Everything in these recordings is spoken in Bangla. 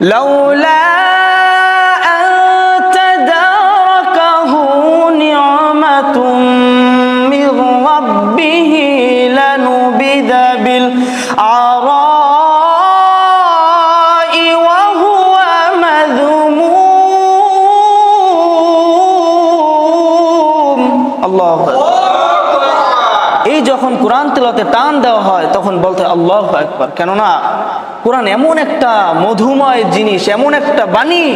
লাউলা আন তাদারাকাহু নি'মাতুম মির রাব্বিহি লানুবিদা বিল আরাই ওয়া হুয়া মাযমুম। আল্লাহু আকবার। এই যখন কোরআন তেলাওয়াতে টান দেওয়া হয় তখন বলতে হয় আল্লাহু আকবার। কেননা কোরআন এমন একটা মধুময় জিনিস, এমন একটা বাণী,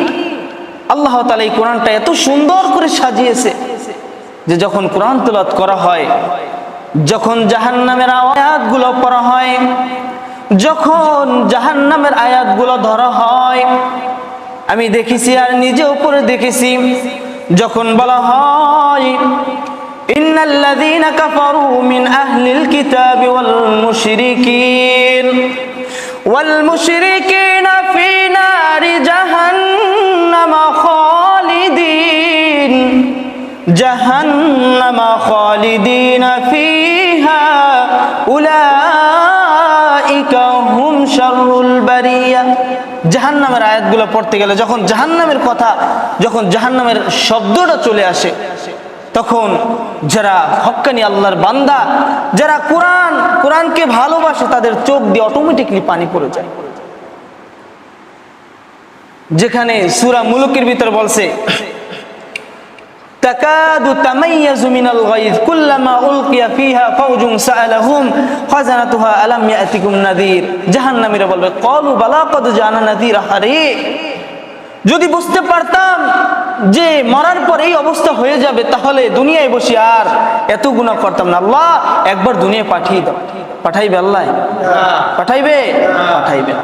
আল্লাহ তাআলা এই কোরআনটা এত সুন্দর করে সাজিয়েছে যে যখন কোরআন তেলাওয়াত করা হয়, যখন জাহান্নামের আয়াতগুলো পড়া হয়, যখন জাহান্নামের আয়াতগুলো ধরা হয়, আমি দেখেছি আর নিজে উপরে দেখেছি, যখন বলা হয় ইন্নাল্লাযীনা কাফারু মিন আহলিল কিতাবি ওয়াল মুশরিকিনা ফি নারি জাহান্নামা খালিদিনা ফিহা উলাইকা হুম শাররুল বারিয়া। জাহান্নামের আয়াতগুলো পড়তে গেলে যখন জাহান্নামের কথা, যখন জাহান্নামের শব্দটা চলে আসে, তখন যারা হক্কানি আল্লাহর বান্দা, যারা কোরআনকে ভালোবাসে, তাদের চোখ দিয়ে অটোমেটিকলি পানি পড়ে যায়। যেখানে সূরা মুলুকের ভিতর বলছে তাকাদু তামাইয়াজু মিনাল গায়জ কুল্লামা উলকিয়া ফিহা ফাওজুন সাআলাহুম খাজানাতুহা আলাম ইয়াতিকুম নাযীর। জাহান্নামীরা বলবে ক্বালু বালা ক্বাদ জানা নাযীর। আরে যদি বুঝতে পারতাম যে মরার পর এই অবস্থা হয়ে যাবে, তাহলে দুনিয়ায় বসে আর এত গুনাহ করতাম না। আল্লাহ একবার দুনিয়ায় পাঠিয়ে দাও। পাঠাইবে আল্লাহ? পাঠাইবে? পাঠাইবে না।